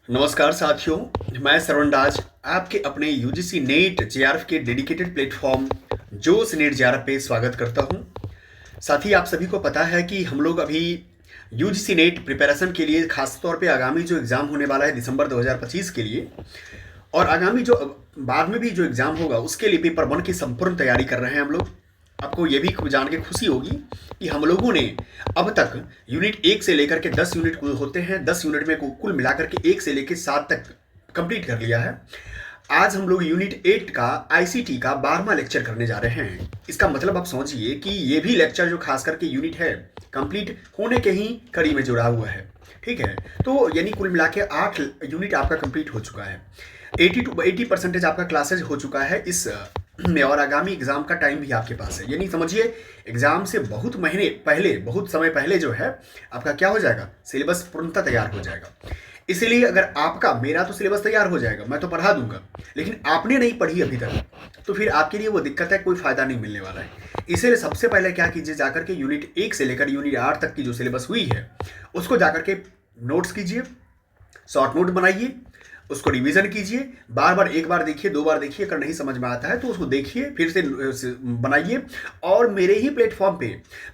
नमस्कार साथियों, मैं श्रवण राज आपके अपने यूजीसी नेट जेआरएफ के डेडिकेटेड प्लेटफॉर्म जोश नेट जेआरएफ पे स्वागत करता हूं। साथ ही आप सभी को पता है कि हम लोग अभी यूजीसी नेट प्रिपरेशन के लिए खास तौर पे आगामी जो एग्ज़ाम होने वाला है दिसंबर 2025 के लिए और आगामी जो बाद में भी जो एग्ज़ाम होगा उसके लिए पेपर वन की संपूर्ण तैयारी कर रहे हैं हम लोग। आपको ये भी जान के खुशी होगी कि हम लोगों ने अब तक यूनिट 1 से लेकर के 10 यूनिट कुल होते हैं, 10 यूनिट में कुल मिलाकर के 1 से लेकर 7 तक कंप्लीट कर लिया है। आज हम लोग यूनिट 8 का आईसीटी का 12वां लेक्चर करने जा रहे हैं। इसका मतलब आप समझिए कि ये भी लेक्चर जो खास करके यूनिट है कंप्लीट होने के ही कड़ी में जुड़ा हुआ है। ठीक है, तो यानी कुल मिला के 8 यूनिट आपका कंप्लीट हो चुका है। 80% आपका क्लासेज हो चुका है इस में और आगामी एग्जाम का टाइम भी आपके पास है। यानी समझिए एग्जाम से बहुत महीने पहले, बहुत समय पहले जो है आपका क्या हो जाएगा, सिलेबस पूर्णतः तैयार हो जाएगा। इसीलिए अगर आपका, मेरा तो सिलेबस तैयार हो जाएगा, मैं तो पढ़ा दूंगा, लेकिन आपने नहीं पढ़ी अभी तक तो फिर आपके लिए वो दिक्कत है, कोई फायदा नहीं मिलने वाला है। इसीलिए सबसे पहले क्या कीजिए, जाकर के यूनिट 1 से लेकर यूनिट 8 तक की जो सिलेबस हुई है उसको जाकर के नोट्स कीजिए, शॉर्ट नोट बनाइए, उसको रिवीजन कीजिए, बार बार, एक बार देखिए, दो बार देखिए, अगर नहीं समझ में आता है तो उसको देखिए, फिर से बनाइए। और मेरे ही प्लेटफॉर्म पे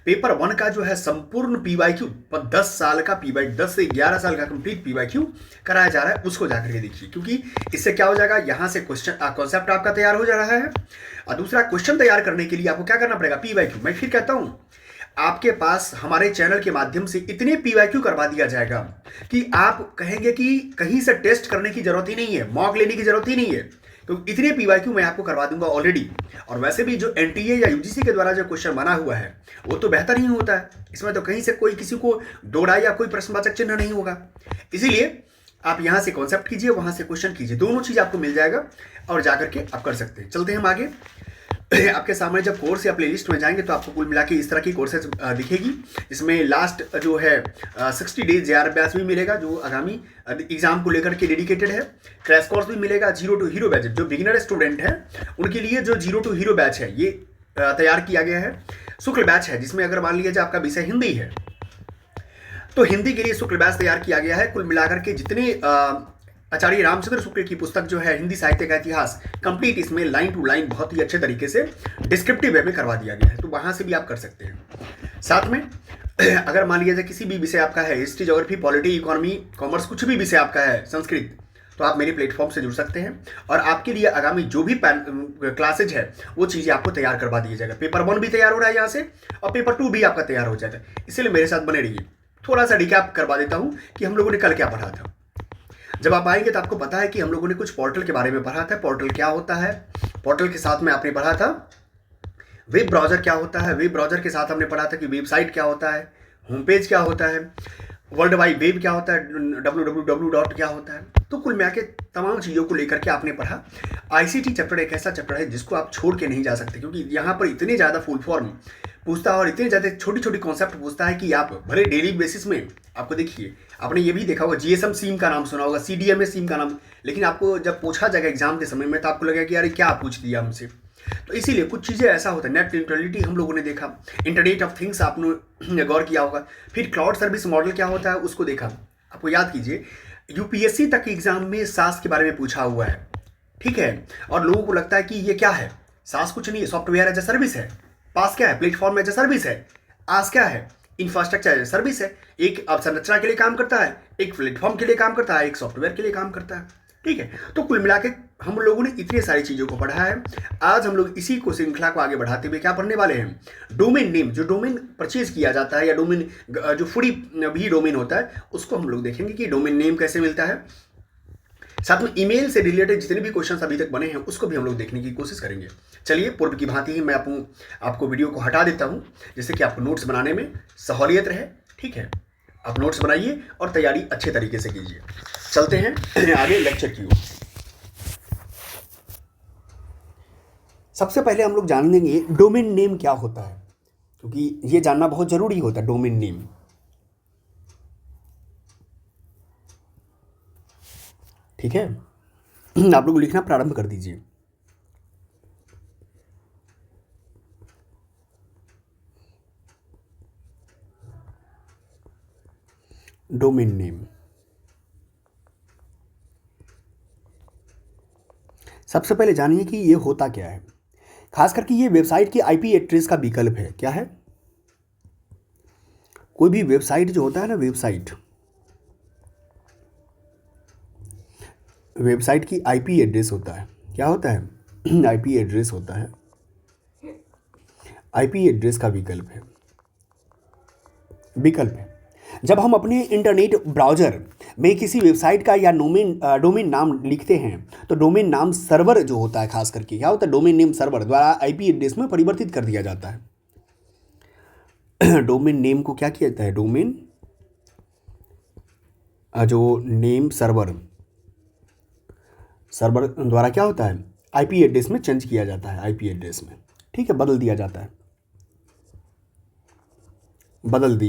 पेपर वन का जो है संपूर्ण पीवाईक्यू, 10 साल का पीवाई, 10 से 11 साल का कंप्लीट पीवाईक्यू कराया जा रहा है, उसको जाकर के देखिए। क्योंकि इससे क्या हो जाएगा, यहाँ से क्वेश्चन कॉन्सेप्ट आपका तैयार हो जा रहा है और दूसरा क्वेश्चन तैयार करने के लिए आपको क्या करना पड़ेगा, पीवाईक्यू। मैं फिर कहता हूँ, आपके पास हमारे चैनल के माध्यम से इतने पीवाईक्यू करवा दिया जाएगा कि आप कहेंगे कि कहीं से टेस्ट करने की जरूरत ही नहीं है, मॉक लेने की जरूरत ही नहीं है, क्योंकि इतने पीवाईक्यू मैं आपको करवा दूंगा ऑलरेडी। और वैसे भी जो एनटीए या यूजीसी के द्वारा जो क्वेश्चन बना हुआ है वो तो बेहतर ही होता है, इसमें तो कहीं से कोई किसी को दौड़ा या कोई प्रश्नवाचक चिन्ह नहीं होगा। इसीलिए आप यहां से कॉन्सेप्ट कीजिए, वहां से क्वेश्चन कीजिए, दोनों चीज आपको मिल जाएगा और जाकर के आप कर सकते हैं। चलते हैं हम आगे। आपके सामने जब कोर्स या प्लेलिस्ट में जाएंगे तो आपको कुल मिला के इस तरह की कोर्सेज दिखेगी। इसमें लास्ट जो है 60 डेज जेआर बैच भी मिलेगा जो आगामी एग्जाम को लेकर के डेडिकेटेड है। क्रैश कोर्स भी मिलेगा। जीरो टू हीरो बैच, जो बिगिनर स्टूडेंट है उनके लिए जो जीरो टू हीरो बैच है ये तैयार किया गया है। शुक्ल बैच है जिसमें अगर मान लीजिए आपका विषय हिंदी है तो हिंदी के लिए शुक्ल बैच तैयार किया गया है। कुल मिलाकर के जितने आचार्य रामचंद्र शुक्ल की पुस्तक जो है हिंदी साहित्य का इतिहास, कंप्लीट इसमें लाइन टू लाइन बहुत ही अच्छे तरीके से डिस्क्रिप्टिव वे में करवा दिया गया है, तो वहां से भी आप कर सकते हैं। साथ में अगर मान लीजिए किसी भी विषय आपका है, history, geography, polity, economy, commerce, कुछ भी विषय आपका है, संस्कृत, तो आप मेरे प्लेटफॉर्म से जुड़ सकते हैं और आपके लिए आगामी जो भी क्लासेज है वो चीज़ें आपको तैयार करवा दिया जाएगा। पेपर वन भी तैयार हो रहा है यहाँ से और पेपर टू भी आपका तैयार हो जाएगा। इसलिए मेरे साथ बने रहिए। थोड़ा सा रिकैप करवा देता हूँ कि हम लोगों ने कल क्या पढ़ा था। जब आप आएंगे तो आपको पता है कि हम लोगों ने कुछ पोर्टल के बारे में पढ़ा था। पोर्टल क्या होता है, पोर्टल के साथ में आपने पढ़ा था वेब ब्राउजर क्या होता है, वेब ब्राउजर के साथ हमने पढ़ा था कि वेबसाइट क्या होता है, होम पेज क्या होता है, वर्ल्ड वाइड वेब क्या होता है, www क्या होता है। तो कुल मिला के तमाम चीज़ों को लेकर के आपने पढ़ा। आईसीटी चैप्टर एक ऐसा चैप्टर है जिसको आप छोड़ के नहीं जा सकते, क्योंकि यहाँ पर इतने ज़्यादा फुल फॉर्म पूछता है और इतने ज़्यादा छोटी छोटी कॉन्सेप्ट पूछता है कि आप भले डेली बेसिस में, आपको देखिए, आपने ये भी देखा होगा जीएसएम सीम का नाम सुना होगा, सीडीएमए सीम का नाम, लेकिन आपको जब पूछा जाएगा एग्जाम के समय में तो आपको लगेगा कि यार क्या पूछ दिया हमसे। तो इसीलिए कुछ चीज़ें ऐसा होता है। नेट न्यूट्रलिटी हम लोगों ने देखा, इंटरनेट ऑफ थिंग्स आपने गौर किया होगा, फिर क्लाउड सर्विस मॉडल क्या होता है उसको देखा। आपको याद कीजिए, यूपीएससी तक के एग्जाम में सास के बारे में पूछा हुआ है, ठीक है, और लोगों को लगता है कि ये क्या है, सास कुछ नहीं है, सॉफ्टवेयर एज ए सर्विस है। पास क्या है, प्लेटफॉर्म एज ए सर्विस है। आस क्या है, इंफ्रास्ट्रक्चर एज ए सर्विस है। एक अवसंरचना के लिए काम करता है, एक प्लेटफॉर्म के लिए काम करता है, एक सॉफ्टवेयर के लिए काम करता है। ठीक है, तो कुल मिला के हम लोगों ने इतनी सारी चीज़ों को पढ़ा है। आज हम लोग इसी को श्रृंखला को आगे बढ़ाते हुए क्या पढ़ने वाले हैं, डोमेन नेम, जो डोमेन परचेज किया जाता है या डोमेन जो फ्री भी डोमेन होता है उसको हम लोग देखेंगे कि डोमेन नेम कैसे मिलता है। साथ में ईमेल से रिलेटेड जितने भी क्वेश्चन अभी तक बने हैं उसको भी हम लोग देखने की कोशिश करेंगे। चलिए, पूर्व की भांति ही मैं आपको वीडियो को हटा देता हूं जिससे कि आपको नोट्स बनाने में सहूलियत रहे। ठीक है, आप नोट्स बनाइए और तैयारी अच्छे तरीके से कीजिए। चलते हैं आगे लेक्चर की ओर। सबसे पहले हम लोग जान लेंगे डोमेन नेम क्या होता है, क्योंकि ये जानना बहुत जरूरी होता है। डोमेन नेम, ठीक है, आप लोग लिखना प्रारंभ कर दीजिए। डोमेन नेम, सबसे पहले जानिए कि ये होता क्या है। खास करके ये वेबसाइट की आईपी एड्रेस का विकल्प है। क्या है? कोई भी वेबसाइट जो होता है ना, वेबसाइट की आईपी एड्रेस होता है। क्या होता है? आईपी एड्रेस होता है। आईपी एड्रेस का विकल्प है। जब हम अपने इंटरनेट ब्राउज़र में किसी वेबसाइट का या डोमेन नाम लिखते हैं तो डोमेन नाम सर्वर जो होता है, खास करके क्या होता है, डोमेन नेम सर्वर द्वारा आईपी एड्रेस में परिवर्तित कर दिया जाता है। डोमेन नेम को क्या किया जाता है? डोमेन जो नेम सर्वर द्वारा क्या होता है? आईपी एड्रेस में चेंज किया जाता है। आईपी एड्रेस में, ठीक है, बदल दिया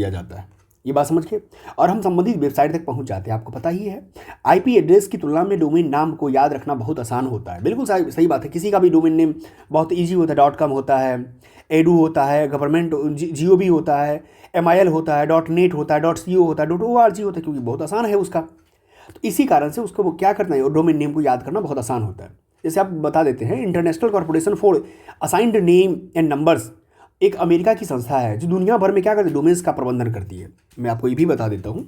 जाता है। ये बात समझ के और हम संबंधित वेबसाइट तक पहुंच जाते हैं। आपको पता ही है, आईपी एड्रेस की तुलना में डोमेन नाम को याद रखना बहुत आसान होता है। बिल्कुल सही बात है। किसी का भी डोमेन नेम बहुत इजी होता है। .com होता है, एडू होता है, गवर्नमेंट जियो भी होता है, MIL होता है, .net होता है, .co होता है, .org होता है, क्योंकि बहुत आसान है उसका। तो इसी कारण से उसको वो क्या करना है, डोमेन नेम को याद करना बहुत आसान होता है। जैसे आप बता देते हैं, international corporation for assigned name and numbers एक अमेरिका की संस्था है जो दुनिया भर में क्या करती है, डोमेन्स का प्रबंधन करती है। मैं आपको ये भी बता देता हूँ,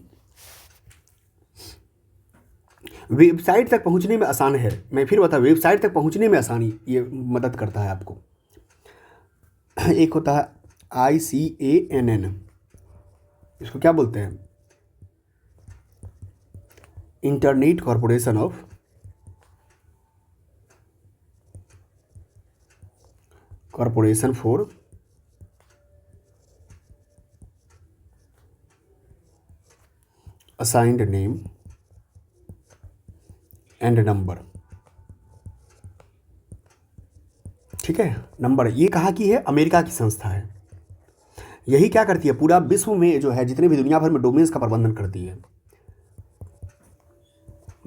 वेबसाइट तक पहुँचने में आसान है। मैं फिर बता, वेबसाइट तक पहुँचने में आसानी ये मदद करता है आपको। एक होता है ICANN, इसको क्या बोलते हैं? Internet corporation for assigned name and number. ठीक है, नंबर ये कहाँ की है? अमेरिका की संस्था है। यही क्या करती है, पूरा विश्व में जो है जितने भी दुनिया भर में डोमेन्स का प्रबंधन करती है,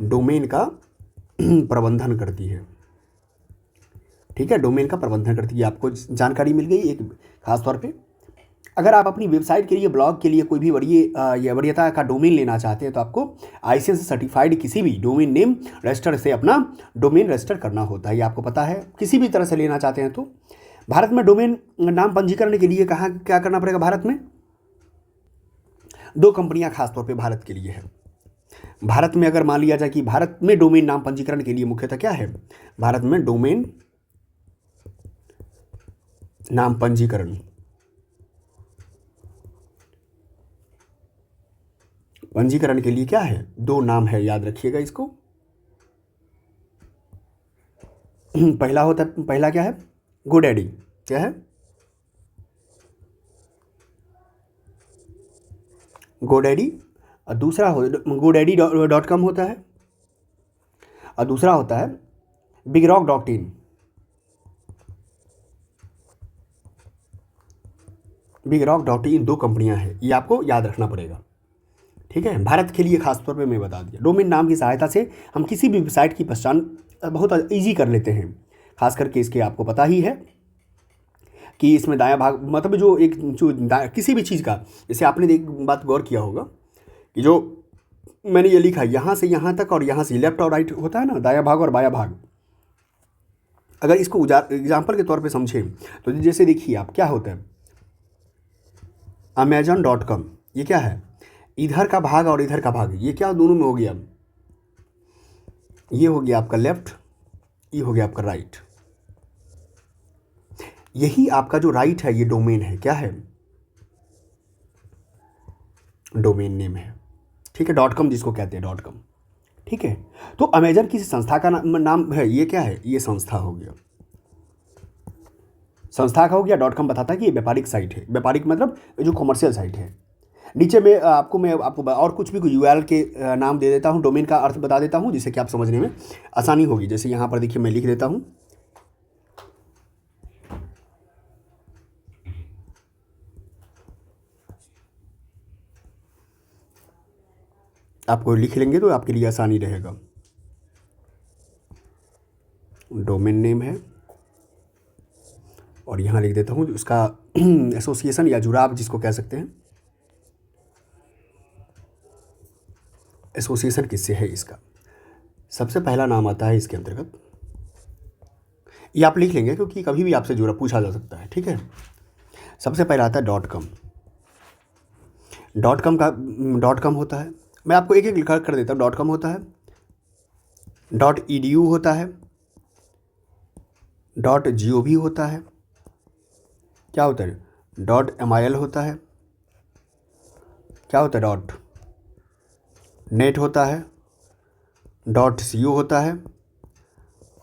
डोमेन का प्रबंधन करती है। ठीक है, डोमेन का प्रबंधन करती है। आपको जानकारी मिल गई एक खास तौर पे। अगर आप अपनी वेबसाइट के लिए, ब्लॉग के लिए कोई भी वरीयता का डोमेन लेना चाहते हैं तो आपको ICANN सर्टिफाइड किसी भी डोमेन नेम रजिस्टर से अपना डोमेन रजिस्टर करना होता है। ये आपको पता है। किसी भी तरह से लेना चाहते हैं तो भारत में डोमेन नाम पंजीकरण के लिए कहाँ क्या करना पड़ेगा? भारत में 2 कंपनियां खास तौर पे भारत के लिए है। भारत में अगर मान लिया जाए कि भारत में डोमेन नाम पंजीकरण के लिए मुख्यतः क्या है? भारत में डोमेन नाम पंजीकरण के लिए क्या है? 2 नाम है, याद रखिएगा इसको। पहला क्या है? GoDaddy। क्या है? GoDaddy। और दूसरा GoDaddy.com होता है। और दूसरा होता है BigRock.in। BigRock.in 2 कंपनियां हैं, ये आपको याद रखना पड़ेगा। ठीक है, भारत के लिए खास तौर पे मैं बता दिया। डोमेन नाम की सहायता से हम किसी भी वेबसाइट की पहचान बहुत ईजी कर लेते हैं। खास करके इसके आपको पता ही है कि इसमें दायां भाग मतलब किसी भी चीज़ का, जैसे आपने एक बात गौर किया होगा कि जो मैंने ये लिखा यहाँ से यहाँ तक और यहाँ से लेफ्ट और राइट होता है ना, दायां भाग और बायां भाग। अगर इसको एग्जाम्पल के तौर पे समझें तो जैसे देखिए आप, क्या होता है Amazon.com, ये क्या है? इधर का भाग और इधर का भाग, ये क्या दोनों में हो गया? ये हो गया आपका लेफ्ट, ये हो गया आपका राइट। यही आपका जो राइट है ये डोमेन है। क्या है? डोमेन नेम है। ठीक है, .com जिसको कहते हैं .com। ठीक है, तो अमेजन किसी संस्था का नाम है। ये क्या है? ये संस्था हो गया। संस्था का हो गया। .com बताता है कि ये व्यापारिक साइट है। व्यापारिक मतलब जो कॉमर्शियल साइट है। नीचे में मैं आपको और कुछ भी URL के नाम दे देता हूँ, डोमेन का अर्थ बता देता हूँ, जिससे कि आप समझने में आसानी होगी। जैसे यहाँ पर देखिए मैं लिख देता हूँ, आपको लिख लेंगे तो आपके लिए आसानी रहेगा। डोमेन नेम है और यहाँ लिख देता हूँ उसका एसोसिएशन या जुड़ाव जिसको कह सकते हैं। एसोसिएशन किससे है इसका? सबसे पहला नाम आता है इसके अंतर्गत ये आप लिख लेंगे क्योंकि कभी भी आपसे जुड़ा पूछा जा सकता है, ठीक है। सबसे पहला आता है डॉट कॉम। डॉट कॉम होता है, मैं आपको एक एक लिखा कर देता हूँ। डॉट कॉम होता है, डॉट edu होता है, डॉट gov होता है, क्या होता है, डॉट mil होता है, क्या होता है, डॉट नेट होता है, डॉट co होता है,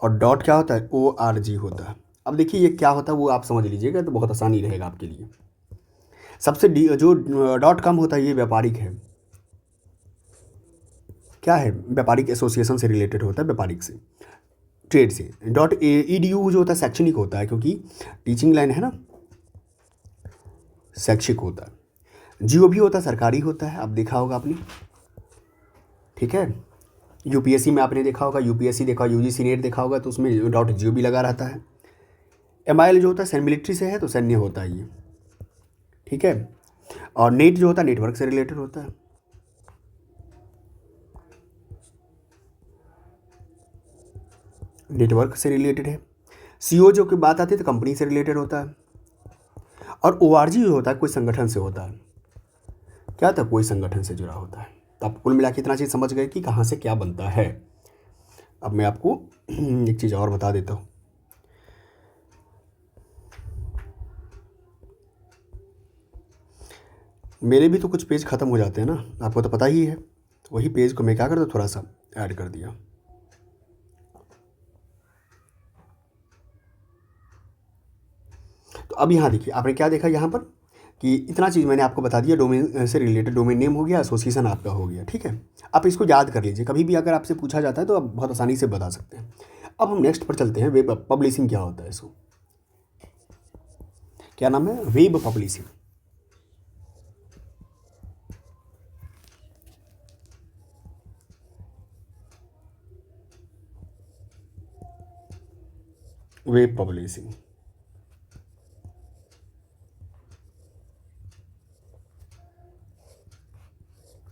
और डॉट क्या होता है, org होता है। अब देखिए ये क्या होता है वो आप समझ लीजिएगा तो बहुत आसानी रहेगा आपके लिए। सबसे जो डॉट कॉम होता है ये व्यापारिक है, क्या है, व्यापारिक एसोसिएशन से रिलेटेड होता है, व्यापारिक से, ट्रेड से। डॉट edu जो होता है शैक्षणिक होता है, क्योंकि टीचिंग लाइन है ना, शैक्षिक होता है। gov होता है सरकारी होता है, आप देखा होगा आपने, ठीक है। यूपीएससी में आपने देखा होगा, यूपीएससी देखा, यूजीसी नेट देखा होगा तो उसमें डॉट gov लगा रहता है। mil जो होता है सैन्य मिलिट्री से है तो सैन्य होता है ये, ठीक है। और नेट जो होता है नेटवर्क से रिलेटेड होता है। नेटवर्क से रिलेटेड है। सीओ जो की बात आती है तो कंपनी से रिलेटेड होता है। और ओआरजी जो होता है कोई संगठन से होता है, क्या होता है, कोई संगठन से जुड़ा होता है। तो आप कुल मिला के इतना चीज़ समझ गए कि कहाँ से क्या बनता है। अब मैं आपको एक चीज़ और बता देता हूँ। मेरे भी तो कुछ पेज ख़त्म हो जाते हैं ना, आपको तो पता ही है। तो वही पेज को मैं क्या करता, थोड़ा सा ऐड कर दिया। तो अब यहाँ देखिए आपने क्या देखा यहाँ पर कि इतना चीज़ मैंने आपको बता दिया। डोमेन से रिलेटेड, डोमेन नेम हो गया, एसोसिएशन आपका हो गया, ठीक है। आप इसको याद कर लीजिए, कभी भी अगर आपसे पूछा जाता है तो आप बहुत आसानी से बता सकते हैं। अब हम नेक्स्ट पर चलते हैं। वेब पब्लिशिंग क्या होता है, इसको क्या नाम है, वेब पब्लिशिंग। वेब पब्लिशिंग,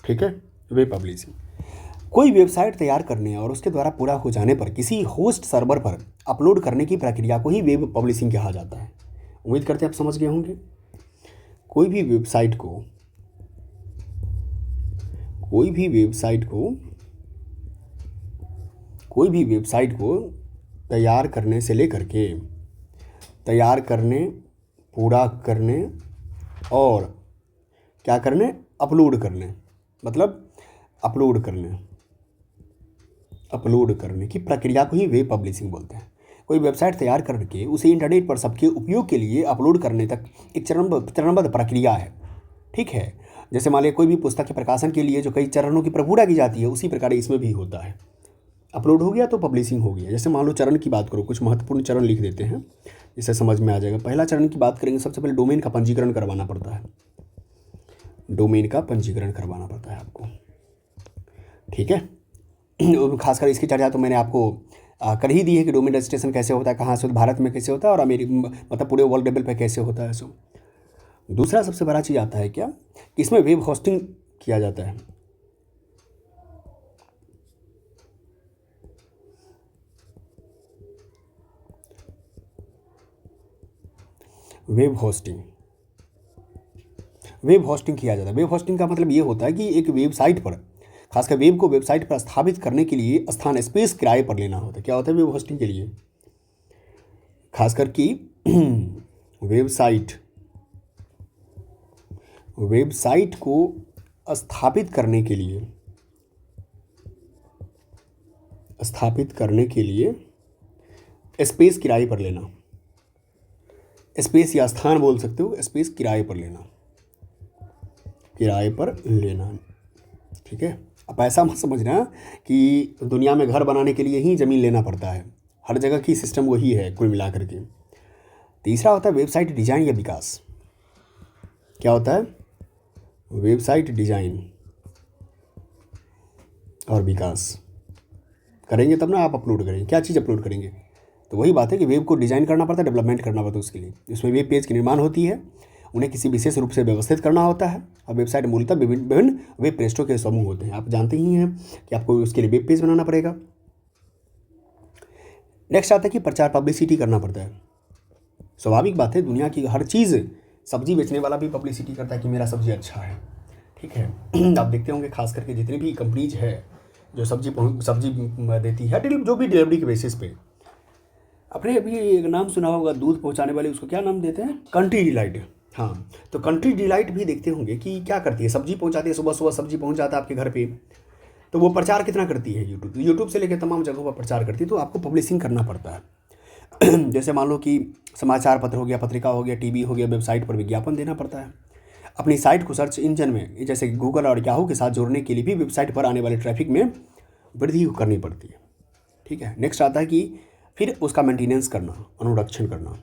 ठीक है। वेब पब्लिशिंग कोई वेबसाइट तैयार करने और उसके द्वारा पूरा हो जाने पर किसी होस्ट सर्वर पर अपलोड करने की प्रक्रिया को ही वेब पब्लिशिंग कहा जाता है। उम्मीद करते हैं आप समझ गए होंगे। कोई भी वेबसाइट को कोई भी वेबसाइट को तैयार करने से लेकर के तैयार करने, पूरा करने और क्या करने, अपलोड करने, मतलब अपलोड करने की प्रक्रिया को ही वेब पब्लिशिंग बोलते हैं। कोई वेबसाइट तैयार करके उसे इंटरनेट पर सबके उपयोग के लिए अपलोड करने तक एक चरणबद्ध प्रक्रिया है, ठीक है। जैसे मान लिया कोई भी पुस्तक के प्रकाशन के लिए जो कई चरणों की प्रक्रिया की जाती है, उसी प्रकार इसमें भी होता है। अपलोड हो गया तो पब्लिशिंग हो गया। जैसे मान लो चरण की बात करो, कुछ महत्वपूर्ण चरण लिख देते हैं, इससे समझ में आ जाएगा। पहला चरण की बात करेंगे, सबसे पहले डोमेन का पंजीकरण करवाना पड़ता है। डोमेन का पंजीकरण करवाना पड़ता है आपको, ठीक है। खासकर इसकी चर्चा तो मैंने आपको कर ही दी है कि डोमेन रजिस्ट्रेशन कैसे होता है, कहाँ से, भारत में कैसे होता है और मतलब पूरे वर्ल्ड लेवल पे कैसे होता है। सो दूसरा सबसे बड़ा चीज़ आता है क्या, कि इसमें वेब होस्टिंग किया जाता है। वेब होस्टिंग किया जाता है। वेब होस्टिंग का मतलब ये होता है कि एक वेबसाइट पर, खासकर वेब को वेबसाइट पर स्थापित करने के लिए स्थान, स्पेस किराए पर लेना होता है। क्या होता है वेब होस्टिंग के लिए, खासकर कि वेबसाइट को स्थापित करने के लिए स्पेस किराए पर लेना, स्पेस या स्थान बोल सकते हो, स्पेस किराए पर लेना, ठीक है। अब ऐसा मत समझना कि दुनिया में घर बनाने के लिए ही ज़मीन लेना पड़ता है, हर जगह की सिस्टम वही है कुल मिला करके। तीसरा होता है वेबसाइट डिजाइन या विकास। क्या होता है, वेबसाइट डिजाइन और विकास करेंगे तब ना आप अपलोड करेंगे। क्या चीज़ अपलोड करेंगे, तो वही बात है कि वेब को डिज़ाइन करना पड़ता है, डेवलपमेंट करना पड़ता है उसके लिए। इसमें वेब पेज की निर्माण होती है, उन्हें किसी विशेष रूप से व्यवस्थित करना होता है। और वेबसाइट मूलतः विभिन्न वेब पृष्ठों के समूह होते हैं। आप जानते ही हैं कि आपको उसके लिए वेब पेज बनाना पड़ेगा। नेक्स्ट आता है कि प्रचार पब्लिसिटी करना पड़ता है। स्वाभाविक बात है, दुनिया की हर चीज़, सब्जी बेचने वाला भी पब्लिसिटी करता है कि मेरा सब्जी अच्छा है, ठीक है। आप देखते होंगे खास करके जितनी भी कंपनीज है जो सब्जी देती है, जो भी डिलीवरी के बेसिस पे, अपने अभी एक नाम सुना होगा दूध पहुंचाने वाले, उसको क्या नाम देते हैं, कंट्री डिलाइट। हाँ, तो कंट्री डिलाइट भी देखते होंगे कि क्या करती है, सब्जी पहुंचाती है, सुबह सुबह सब्जी पहुंच जाता है आपके घर पे। तो वो प्रचार कितना करती है, यूट्यूब से लेकर तमाम जगहों पर प्रचार करती है। तो आपको पब्लिशिंग करना पड़ता है। जैसे मान लो कि समाचार पत्र हो गया, पत्रिका हो गया, टीवी हो गया, वेबसाइट पर विज्ञापन देना पड़ता है। अपनी साइट को सर्च इंजन में जैसे गूगल और याहू के साथ जोड़ने के लिए भी वेबसाइट पर आने वाले ट्रैफिक में वृद्धि करनी पड़ती है, ठीक है। नेक्स्ट आता है कि फिर उसका मेंटेनेंस करना, अनुरक्षण करना,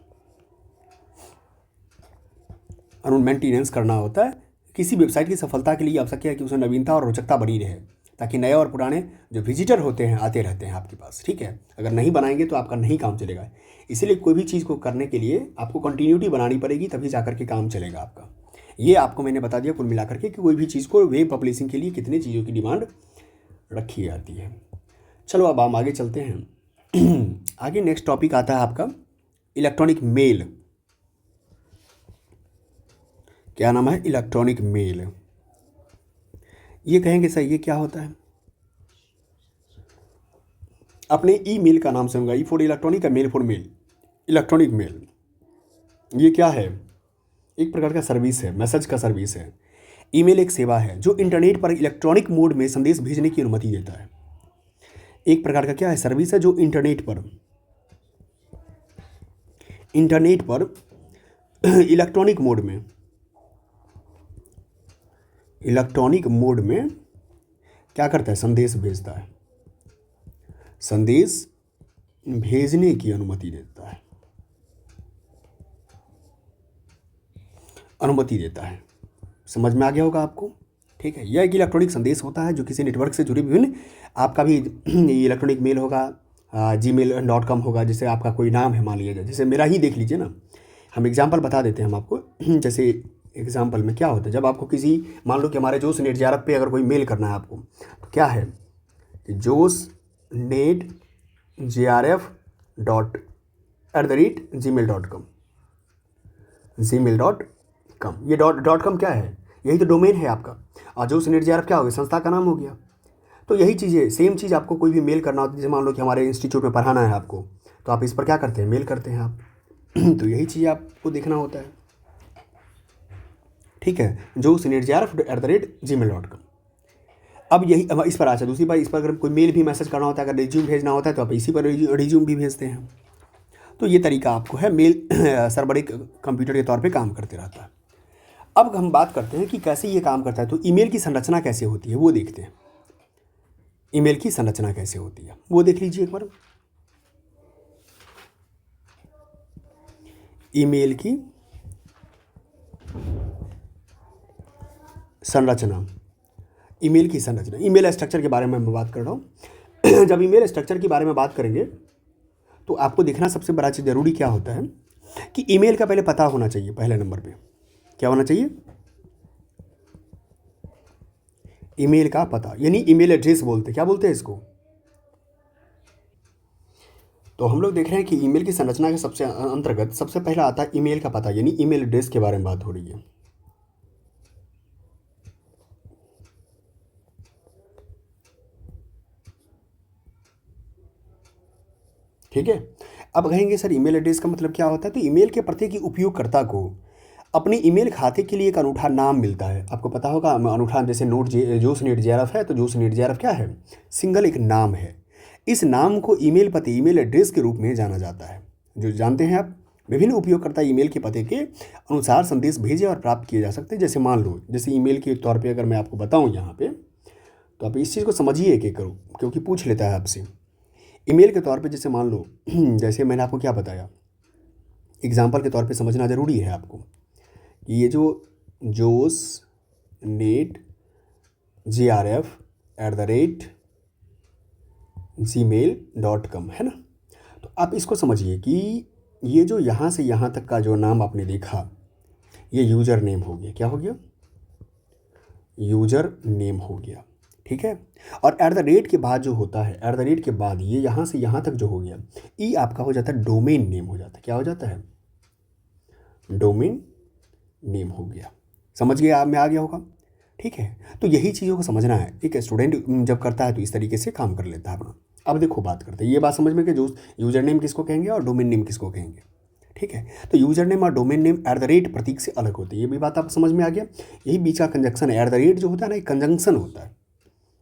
मेंटेनेंस करना होता है। किसी वेबसाइट की सफलता के लिए आवश्यक है कि उसमें नवीनता और रोचकता बनी रहे, ताकि नए और पुराने जो विजिटर होते हैं आते रहते हैं आपके पास, ठीक है। अगर नहीं बनाएंगे तो आपका नहीं काम चलेगा। इसीलिए कोई भी चीज़ को करने के लिए आपको कंटिन्यूटी बनानी पड़ेगी, तभी जाकर के काम चलेगा आपका। ये आपको मैंने बता दिया कुल मिलाकर के कि कोई भी चीज़ को वेब पब्लिशिंग के लिए कितनी चीज़ों की डिमांड रखी जाती है। चलो अब हम आगे चलते हैं। आगे नेक्स्ट टॉपिक आता है आपका इलेक्ट्रॉनिक मेल। क्या नाम है, इलेक्ट्रॉनिक मेल। ये कहेंगे सर ये क्या होता है, अपने ईमेल का नाम सुनूंगा, ई फॉर इलेक्ट्रॉनिक का, mail for mail. Electronic mail ये क्या है, एक प्रकार का सर्विस है, मैसेज का सर्विस है। ईमेल एक सेवा है जो इंटरनेट पर इलेक्ट्रॉनिक मोड में संदेश भेजने की अनुमति देता है। एक प्रकार का क्या है, सर्विस है जो इंटरनेट पर इलेक्ट्रॉनिक मोड में क्या करता है, संदेश भेजता है, संदेश भेजने की अनुमति देता है, समझ में आ गया होगा आपको, ठीक है। यह एक इलेक्ट्रॉनिक संदेश होता है जो किसी नेटवर्क से जुड़े विभिन्न, आपका भी इलेक्ट्रॉनिक मेल होगा, gmail.com होगा, जैसे आपका कोई नाम है मान लीजिए, जैसे मेरा ही देख लीजिए ना, हम एग्जांपल बता देते हैं हम आपको। जैसे एग्जांपल में क्या होता है, जब आपको किसी, मान लो कि हमारे जोश नेट JRF पे अगर कोई मेल करना है आपको, तो क्या है कि josnetjrf@gmail.com। ये डॉट कॉम क्या है, यही तो डोमेन है आपका। और जोश नेट JRF क्या हो गया, संस्था का नाम हो गया। तो यही चीज़ें, सेम चीज़ आपको कोई भी मेल करना होता है, जैसे मान लो कि हमारे इंस्टीट्यूट में पढ़ाना है आपको, तो आप इस पर क्या करते हैं, मेल करते हैं आप। तो यही चीज़ आपको देखना होता है, ठीक है, josnetjrf@gmail.com। अब इस पर अच्छा, दूसरी बात, इस पर अगर कोई मेल भी मैसेज करना होता है, अगर रिज्यूम भेजना होता है तो आप इसी पर रिज्यूम भी भेजते हैं। तो ये तरीका आपको है, मेल सर्वर एक कंप्यूटर के तौर पे काम करते रहता है। अब हम बात करते हैं कि कैसे ये काम करता है। तो ईमेल की संरचना कैसे होती है वो देखते हैं। ईमेल की संरचना कैसे होती है वो देख लीजिए एक बार। ईमेल की संरचना, ईमेल स्ट्रक्चर के बारे में मैं बात कर रहा हूँ। जब ईमेल स्ट्रक्चर के बारे में बात करेंगे तो आपको देखना सबसे बड़ा चीज़ ज़रूरी क्या होता है कि ईमेल का पहले पता होना चाहिए। पहले नंबर पे क्या होना चाहिए, ईमेल का पता, यानी ईमेल एड्रेस बोलते, क्या बोलते हैं इसको। तो हम लोग देख रहे हैं कि ईमेल की संरचना के सबसे अंतर्गत सबसे पहला आता है ईमेल का पता, यानी ईमेल एड्रेस के बारे में बात हो रही है। ठीक है, अब कहेंगे सर ईमेल एड्रेस का मतलब क्या होता है। तो ईमेल के प्रत्येक उपयोगकर्ता को अपने ईमेल खाते के लिए एक अनूठा नाम मिलता है। आपको पता होगा अनूठा, जैसे जोश नेट JRF है, तो जोश नेट JRF क्या है, सिंगल एक नाम है। इस नाम को ईमेल पते, ईमेल एड्रेस के रूप में जाना जाता है। जो जानते हैं आप, विभिन्न उपयोगकर्ता ईमेल के पते के अनुसार संदेश भेजे और प्राप्त किए जा सकते हैं। जैसे मान लो, जैसे ईमेल के तौर पर अगर मैं आपको बताऊँ यहाँ पर, तो आप इस चीज़ को समझिए एक एक करो, क्योंकि पूछ लेता है आपसे। ईमेल के तौर पे जैसे मान लो, जैसे मैंने आपको क्या बताया, एग्जाम्पल के तौर पे समझना ज़रूरी है आपको कि ये जो जोश नेट JRF@gmail.com है ना, तो आप इसको समझिए कि ये जो यहाँ से यहाँ तक का जो नाम आपने देखा, ये यूज़र नेम हो गया। क्या हो गया, यूज़र नेम हो गया, ठीक है। और एट द रेट के बाद जो होता है, एट द रेट के बाद ये यहाँ से यहाँ तक जो हो गया, ई आपका हो जाता है डोमेन नेम हो जाता है। क्या हो जाता है? डोमेन नेम हो गया। समझ गए? आप में आ गया होगा। ठीक है, तो यही चीज़ों को समझना है। एक स्टूडेंट जब करता है तो इस तरीके से काम कर लेता है अपना। अब देखो बात करते हैं, ये बात समझ में कि जो यूजर नेम किसको कहेंगे और डोमेन नेम किसको कहेंगे। ठीक है, तो यूजर नेम और domain name at the rate प्रतीक से अलग होते हैं। ये भी बात आप समझ में आ गया। यही बीच का कंजंक्शन है। एट द रेट जो होता है ना, एक कंजंक्शन होता है।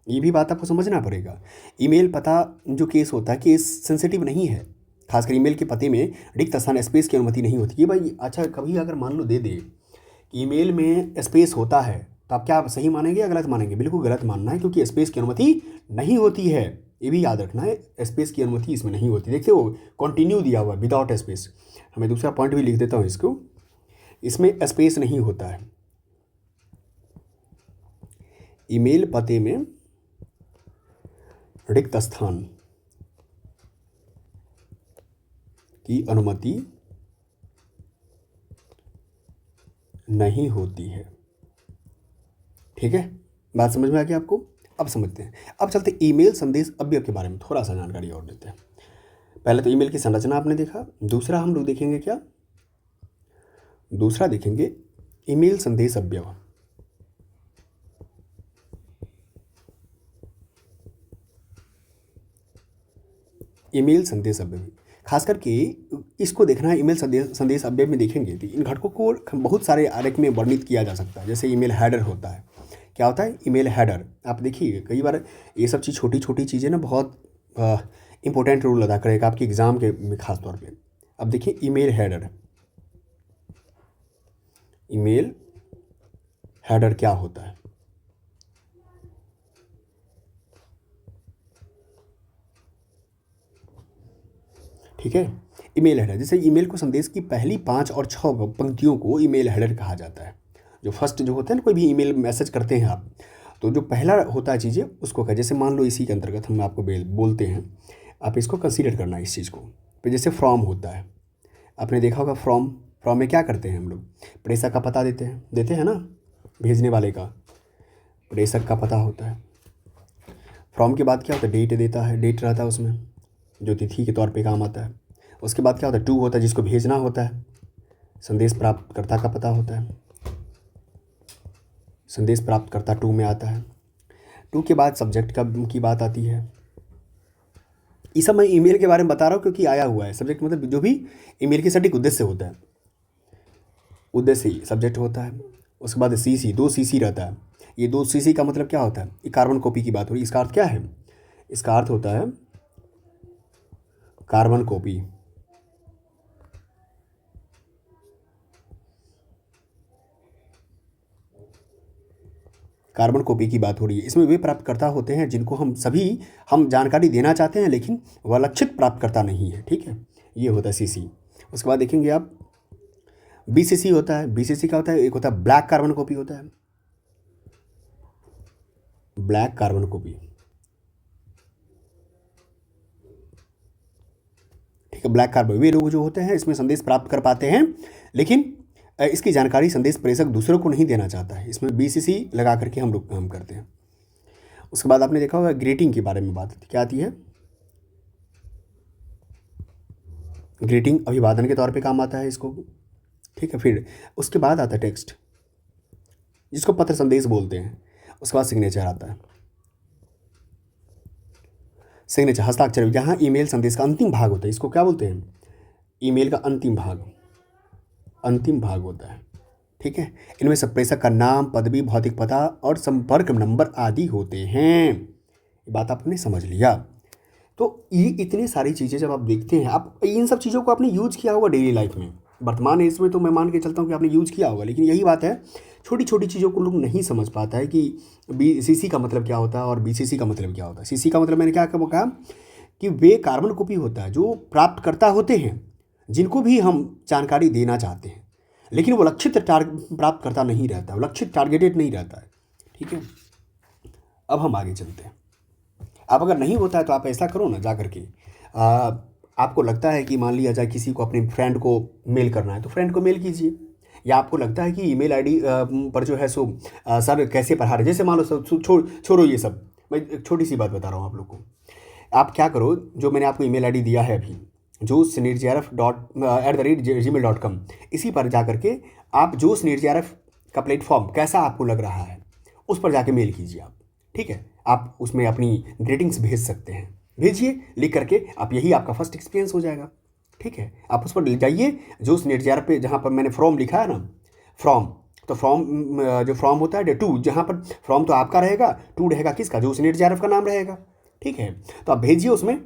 ये भी बात आपको समझना पड़ेगा। ईमेल पता जो केस होता है, केस सेंसिटिव नहीं है। खासकर ईमेल के पते में रिक्त स्थान स्पेस की अनुमति नहीं होती। ये भाई अच्छा, कभी अगर मान लो दे दे कि ईमेल में स्पेस होता है, तो आप क्या सही मानेंगे या गलत मानेंगे? बिल्कुल गलत मानना है, क्योंकि स्पेस की अनुमति नहीं होती है। ये भी याद रखना है, स्पेस की अनुमति इसमें नहीं होती। देखते हो कंटिन्यू दिया हुआ विदाउट स्पेस। हमें दूसरा पॉइंट भी लिख देता हूँ इसको, इसमें स्पेस नहीं होता है। ईमेल पते में रिक्त स्थान की अनुमति नहीं होती है। ठीक है, बात समझ में आ गई आपको? अब समझते हैं। अब चलते ईमेल संदेश अवयव के बारे में थोड़ा सा जानकारी और देते हैं। पहले तो ईमेल की संरचना आपने देखा। दूसरा हम लोग देखेंगे क्या? दूसरा देखेंगे ईमेल संदेश अवयव। ईमेल संदेश अवयव खास करके इसको देखना है। ईमेल संदेश अवयव में देखेंगे तो इन घटकों को बहुत सारे आरेख में वर्णित किया जा सकता है। जैसे ईमेल हेडर होता है। क्या होता है? Email header. आप देखिए कई बार ये सब चीज़ छोटी छोटी चीज़ें ना बहुत इंपॉर्टेंट रोल अदा करेगा आपके एग्ज़ाम के में खास तौर पे। अब देखिए ईमेल हेडर। ईमेल हेडर क्या होता है? ठीक है, ईमेल हेडर जैसे ईमेल को संदेश की पहली 5 और 6 पंक्तियों को ईमेल हेडर कहा जाता है। जो फर्स्ट जो होता है ना, कोई भी ईमेल मैसेज करते हैं आप, तो जो पहला होता है चीज़ें उसको कहा। जैसे मान लो इसी के अंतर्गत हम आपको बोलते हैं, आप इसको कंसीडर करना है इस चीज़ को। फिर जैसे फ्रॉम होता है, आपने देखा होगा फ्रॉम। फ्रॉम में क्या करते हैं हम लोग? प्रेषक का पता देते हैं ना, भेजने वाले का प्रेषक का पता होता है। फ्रॉम के बाद क्या होता है? डेट देता है, डेट रहता है उसमें, जो तिथि के तौर पे काम आता है। उसके बाद क्या होता है? टू होता है, जिसको भेजना होता है। संदेश प्राप्तकर्ता का पता होता है, संदेश प्राप्तकर्ता टू में आता है। टू के बाद सब्जेक्ट की बात आती है। ये सब मैं ईमेल के बारे में बता रहा हूँ क्योंकि आया हुआ है। सब्जेक्ट मतलब जो भी ईमेल के सटीक उद्देश्य होता है, उद्देश्य ही सब्जेक्ट होता है। उसके बाद सीसी, 2 सीसी रहता है। ये 2 सीसी का मतलब क्या होता है? ये कार्बन कॉपी की बात हो रही है। इसका अर्थ क्या है? इसका अर्थ होता है कार्बन कॉपी। कार्बन कॉपी की बात हो रही है। इसमें वे प्राप्तकर्ता होते हैं जिनको हम जानकारी देना चाहते हैं, लेकिन वह लक्षित प्राप्तकर्ता नहीं है। ठीक है, ये होता है सीसी। उसके बाद देखेंगे आप बीसीसी होता है। बीसीसी क्या होता है? एक होता है ब्लैक कार्बन कॉपी होता है, ब्लैक कार्बन कॉपी। ठीक है, ब्लैक कार्बन वे लोग जो होते हैं इसमें संदेश प्राप्त कर पाते हैं, लेकिन इसकी जानकारी संदेश प्रेषक दूसरों को नहीं देना चाहता है। इसमें बीसीसी लगा करके हम लोग काम करते हैं। उसके बाद आपने देखा होगा ग्रीटिंग के बारे में बात क्या आती है? ग्रीटिंग अभिवादन के तौर पे काम आता है इसको। ठीक है, फिर उसके बाद आता है टेक्स्ट, जिसको पत्र संदेश बोलते हैं। उसके बाद सिग्नेचर आता है। सिग्नेचर हस्ताक्षर, यहाँ ईमेल संदेश का अंतिम भाग होता है। इसको क्या बोलते हैं? ईमेल का अंतिम भाग होता है। ठीक है, इनमें सब प्रेषक का नाम, पदवी, भौतिक पता और संपर्क नंबर आदि होते हैं। ये बात आपने समझ लिया। तो ये इतनी सारी चीज़ें जब आप देखते हैं, आप इन सब चीज़ों को आपने यूज किया होगा डेली लाइफ में। वर्तमान एज में तो मैं मान के चलता हूँ कि आपने यूज किया होगा, लेकिन यही बात है, छोटी छोटी चीज़ों को लोग नहीं समझ पाता है कि बीसीसी का मतलब क्या होता है और बीसीसी का मतलब क्या होता है। सीसी का मतलब मैंने क्या कहा कि वे कार्बन कॉपी होता है जो प्राप्तकर्ता होते हैं, जिनको भी हम जानकारी देना चाहते हैं, लेकिन वो लक्षित प्राप्तकर्ता नहीं रहता, वो लक्षित टारगेटेड नहीं रहता है। ठीक है, अब हम आगे चलते हैं। अब अगर नहीं होता है तो आप ऐसा करो ना, जा करके आपको लगता है कि मान लिया जाए किसी को अपने फ्रेंड को मेल करना है, तो फ्रेंड को मेल कीजिए। या आपको लगता है कि ईमेल आईडी पर जो है सो सर कैसे पढ़ा रहे, जैसे मान लो छोड़ो ये सब, मैं एक छोटी सी बात बता रहा हूँ आप लोग को। आप क्या करो, जो मैंने आपको ईमेल आईडी दिया है अभी, जोश नेट जे आर एफ डॉट @gmail.com, इसी पर जा करके आप जोश नेट जे आर एफ का प्लेटफॉर्म कैसा आपको लग रहा है उस पर जाके मेल कीजिए आप। ठीक है, आप उसमें अपनी ग्रीटिंग्स भेज सकते हैं, भेजिए लिख करके। आप यही आपका फर्स्ट एक्सपीरियंस हो जाएगा। ठीक है, आप उस पर जाइए, जोश नेट जे आर एफ पे जहाँ पर मैंने फ्रॉम लिखा है ना, फ्रॉम, तो फ्रॉम जो फ्रॉम होता है टू, जहाँ पर फ्रॉम तो आपका रहेगा, टू रहेगा किसका, जोश नेट जे आर एफ का नाम रहेगा। ठीक है, तो आप भेजिए उसमें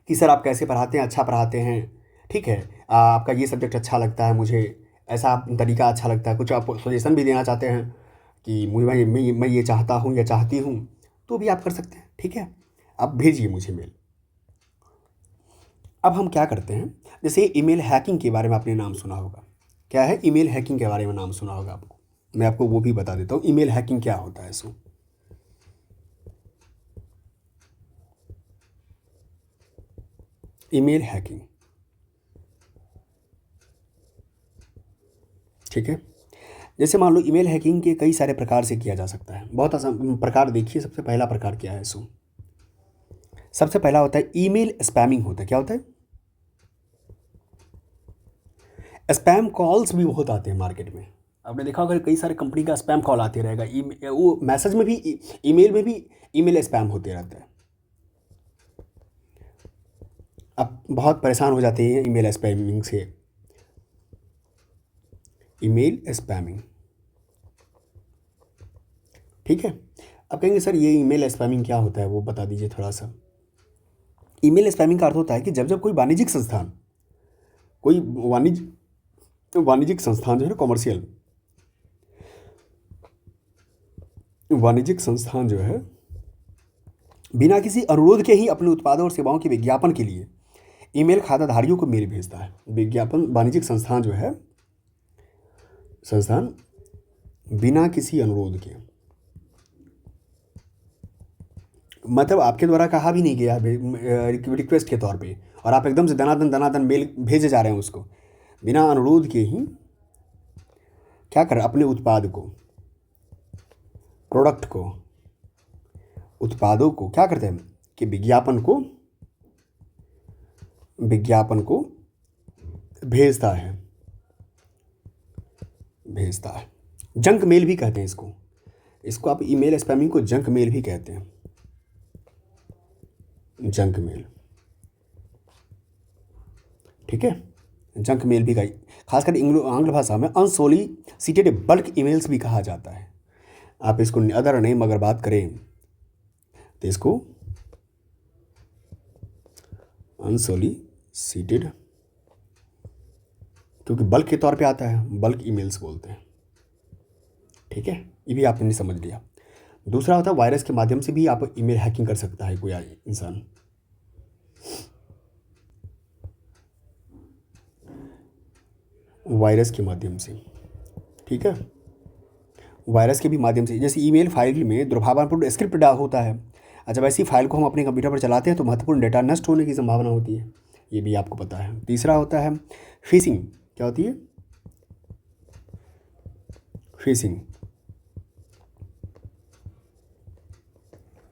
कि सर आप कैसे पढ़ाते हैं, अच्छा पढ़ाते हैं। ठीक है, आपका ये सब्जेक्ट अच्छा लगता है मुझे, ऐसा तरीका अच्छा लगता है, कुछ आप सजेशन भी देना चाहते हैं कि मुझे मैं ये चाहता हूँ या चाहती हूँ, तो भी आप कर सकते हैं। ठीक है, आप भेजिए मुझे मेल। अब हम क्या करते हैं, जैसे ईमेल हैकिंग के बारे में आपने नाम सुना होगा। क्या है, ईमेल हैकिंग के बारे में नाम सुना होगा आपको, मैं आपको वो भी बता देता हूँ ईमेल हैकिंग क्या होता है। सो ईमेल हैकिंग, ठीक है, जैसे मान लो ईमेल हैकिंग के कई सारे प्रकार से किया जा सकता है। बहुत आसान प्रकार देखिए, सबसे पहला प्रकार क्या है। सो सबसे पहला होता है ईमेल स्पैमिंग होता है। क्या होता है, स्पैम कॉल्स भी बहुत आते हैं मार्केट में। आपने देखा होगा कई सारे कंपनी का स्पैम कॉल आते रहेगा, वो मैसेज में भी, ईमेल में भी ईमेल स्पैम होते रहता है। आप बहुत परेशान हो जाते हैं ईमेल स्पैमिंग से। ईमेल स्पैमिंग, ठीक है। अब कहेंगे सर ये ईमेल स्पैमिंग क्या होता है, वो बता दीजिए थोड़ा सा। ईमेल स्पैमिंग का अर्थ होता है कि जब जब कोई वाणिज्यिक संस्थान, कोई वाणिज्यिक संस्थान जो है, कॉमर्शियल वाणिज्यिक संस्थान जो है, बिना किसी अनुरोध के ही अपने उत्पादों और सेवाओं के विज्ञापन के लिए ईमेल खाताधारियों को मेल भेजता है। विज्ञापन, वाणिज्यिक संस्थान जो है, संस्थान बिना किसी अनुरोध के, मतलब आपके द्वारा कहा भी नहीं गया रिक्वेस्ट के तौर पे, और आप एकदम से दनादन मेल भेजे जा रहे हैं उसको, बिना अनुरोध के ही क्या कर, अपने उत्पाद को, प्रोडक्ट को, उत्पादों को क्या करते हैं कि विज्ञापन को भेजता है। जंक मेल भी कहते हैं इसको आप ईमेल स्पैमिंग को जंक मेल भी कहते हैं, जंक मेल। ठीक है, जंक मेल भी का खासकर आंग्ल भाषा में अनसोलिसिटेड बल्क ईमेल्स भी कहा जाता है। आप इसको अदर नेम अगर बात करें तो इसको अनसोलिसिटेड, क्योंकि बल्क के तौर पे आता है, बल्क ईमेल्स बोलते हैं। ठीक है, ये भी आपने समझ लिया। दूसरा होता है वायरस के माध्यम से भी आप ईमेल हैकिंग कर सकता है कोई इंसान। वायरस के माध्यम से, ठीक है, वायरस के भी माध्यम से, जैसे ईमेल फाइल में दुर्भावनापूर्ण स्क्रिप्ट होता है। अच्छा, वैसी फाइल को हम अपने कंप्यूटर पर चलाते हैं तो महत्वपूर्ण डेटा नष्ट होने की संभावना होती है, ये भी आपको पता है। तीसरा होता है फिशिंग। क्या होती है, फिशिंग।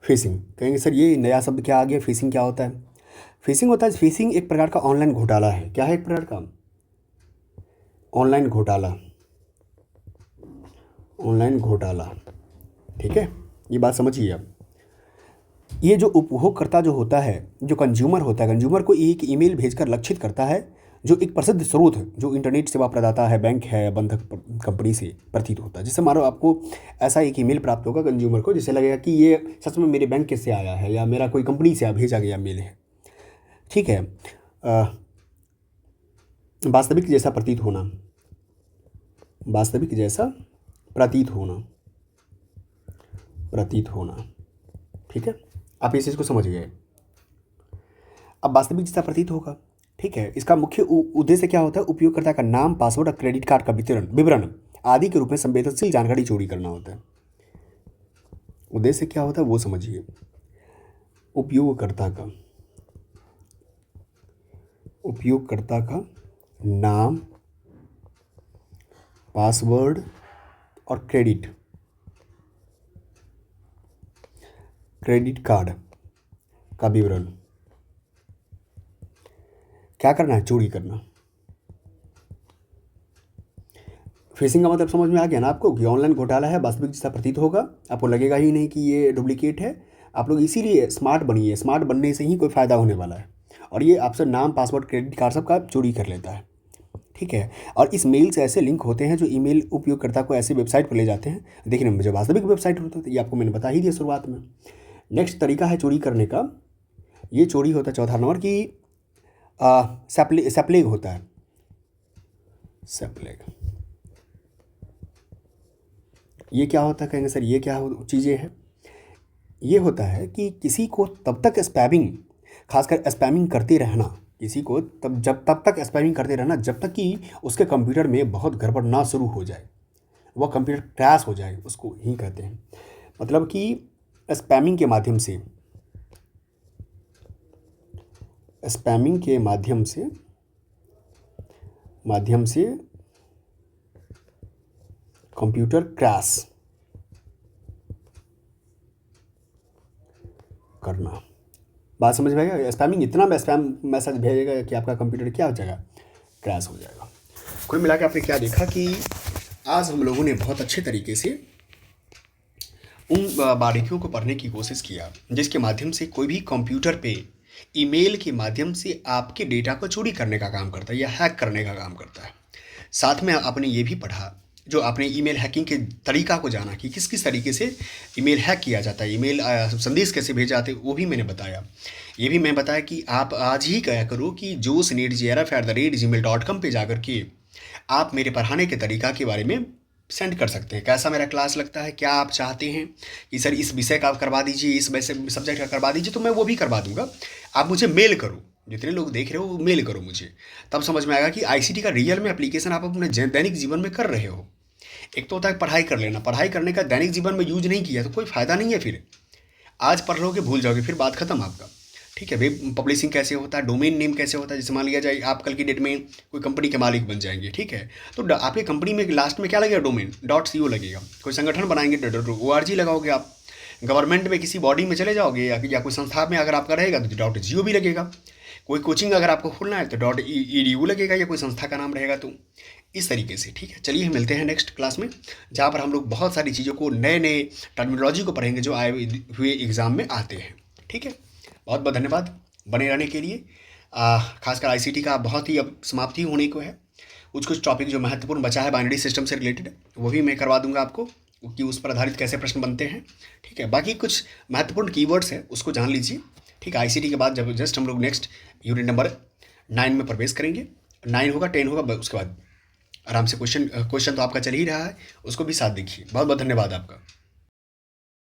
फिशिंग कहेंगे सर ये नया शब्द क्या आ गया, फिशिंग क्या होता है। फिशिंग होता है, फिशिंग एक प्रकार का ऑनलाइन घोटाला है। क्या है, एक प्रकार का ऑनलाइन घोटाला, ऑनलाइन घोटाला। ठीक है, ये बात समझिए आप। ये जो उपभोगकर्ता जो होता है, जो कंज्यूमर होता है, कंज्यूमर को एक ईमेल भेजकर लक्षित करता है जो एक प्रसिद्ध स्रोत है, जो इंटरनेट सेवा प्रदाता है, बैंक है, बंधक कंपनी से प्रतीत होता है। जैसे मानो आपको ऐसा एक ईमेल प्राप्त होगा कंज्यूमर को, जिससे लगेगा कि ये सच में मेरे बैंक से आया है या मेरा कोई कंपनी से भेजा गया मेल है। ठीक है, वास्तविक जैसा प्रतीत होना, वास्तविक जैसा प्रतीत होना, प्रतीत होना। ठीक है, आप इस चीज़ को समझ गए। अब वास्तविक जैसा प्रतीत होगा, ठीक है, इसका मुख्य उद्देश्य क्या होता है, उपयोगकर्ता का नाम, पासवर्ड और क्रेडिट कार्ड का विवरण आदि के रूप में संवेदनशील जानकारी चोरी करना होता है। उद्देश्य क्या होता है वो समझिए। उपयोगकर्ता का नाम, पासवर्ड और क्रेडिट क्रेडिट कार्ड का विवरण। क्या करना है? चोरी करना। फिशिंग का मतलब समझ में आ गया ना आपको, कि ऑनलाइन घोटाला है, वास्तविक जैसा प्रतीत होगा, आपको लगेगा ही नहीं कि ये डुप्लीकेट है। आप लोग इसीलिए स्मार्ट बनिए, स्मार्ट बनने से ही कोई फ़ायदा होने वाला है। और ये आपसे नाम, पासवर्ड, क्रेडिट कार्ड सब का चोरी कर लेता है, ठीक है। और इस मेल से ऐसे लिंक होते हैं जो ईमेल उपयोगकर्ता को ऐसे वेबसाइट पर ले जाते हैं, देखिए ना, जो वास्तविक वेबसाइट होता है, ये आपको मैंने बता ही दिया शुरुआत में। नेक्स्ट तरीका है चोरी करने का, ये चोरी होता है चौथा नंबर की सैप्लेग होता है। सैप्लेग ये क्या होता है? कहेंगे सर ये क्या चीज़ें हैं? ये होता है कि किसी को तब तक स्पैमिंग, खासकर स्पैमिंग करते रहना, किसी को तब तक स्पैमिंग करते रहना जब तक कि उसके कंप्यूटर में बहुत गड़बड़ ना शुरू हो जाए, वह कंप्यूटर क्रैश हो जाए, उसको ही कहते हैं। मतलब कि स्पैमिंग के माध्यम से, स्पैमिंग के माध्यम से कंप्यूटर क्रैश करना। बात समझ में आएगा? स्पैमिंग इतना स्पैम मैसेज भेजेगा कि आपका कंप्यूटर क्या हो जाएगा? क्रैश हो जाएगा। कुल मिला के आपने क्या देखा कि आज हम लोगों ने बहुत अच्छे तरीके से उन बारीकियों को पढ़ने की कोशिश किया जिसके माध्यम से कोई भी कंप्यूटर पे ईमेल के माध्यम से आपके डेटा को चोरी करने का काम करता है या हैक करने का काम करता है। साथ में आपने ये भी पढ़ा, जो आपने ईमेल हैकिंग के तरीका को जाना कि किस किस तरीके से ईमेल हैक किया जाता है, ईमेल संदेश कैसे भेजे जाते हैं, वो भी मैंने बताया। ये भी मैं बताया कि आप आज ही क्या करो कि josnetjrf@gmail.com पे जाकर के आप मेरे पढ़ाने के तरीका के बारे में सेंड कर सकते हैं। कैसा मेरा क्लास लगता है, क्या आप चाहते हैं कि सर इस विषय का आप करवा दीजिए, इस वैसे सब्जेक्ट का करवा दीजिए, तो मैं वो भी करवा दूंगा। आप मुझे मेल करो, जितने लोग देख रहे हो वो मेल करो मुझे, तब समझ में आएगा कि आईसीटी का रियल में एप्लीकेशन आप अपने दैनिक जीवन में कर रहे हो। एक तो होता है पढ़ाई कर लेना, पढ़ाई करने का दैनिक जीवन में यूज नहीं किया तो कोई फ़ायदा नहीं है। फिर आज पढ़ लोगे भूल जाओगे, फिर बात खत्म आपका, ठीक है। वेब पब्लिशिंग कैसे होता है, डोमेन नेम कैसे होता है, जैसे मान लिया जाए आप कल की डेट में कोई कंपनी के मालिक बन जाएंगे, ठीक है, तो आपकी कंपनी में लास्ट में क्या लगेगा? डोमेन .co लगेगा। कोई संगठन बनाएंगे .org लगाओगे आप। गवर्नमेंट में किसी बॉडी में चले जाओगे या कोई संस्था में अगर आपका रहेगा तो .go भी लगेगा। कोई कोचिंग अगर आपको खोलना है तो .edu लगेगा, या कोई संस्था का नाम रहेगा तो इस तरीके से, ठीक है। चलिए हम मिलते हैं नेक्स्ट क्लास में, जहाँ पर हम लोग बहुत सारी चीज़ों को, नए नए टर्मिनोलॉजी को पढ़ेंगे जो आए हुए एग्ज़ाम में आते हैं, ठीक है। बहुत बहुत धन्यवाद बने रहने के लिए। खासकर आईसीटी का बहुत ही अब समाप्ति होने को है। कुछ टॉपिक जो महत्वपूर्ण बचा है बाइनरी सिस्टम से रिलेटेड, वो भी मैं करवा दूंगा आपको कि उस पर आधारित कैसे प्रश्न बनते हैं, ठीक है। बाकी कुछ महत्वपूर्ण कीवर्ड्स हैं उसको जान लीजिए, ठीक है। आईसीटी के बाद जब जस्ट हम लोग नेक्स्ट यूनिट नंबर 9 में प्रवेश करेंगे, 9 होगा 10 होगा, उसके बाद आराम से क्वेश्चन तो आपका चल ही रहा है, उसको भी साथ देखिए। बहुत बहुत धन्यवाद आपका।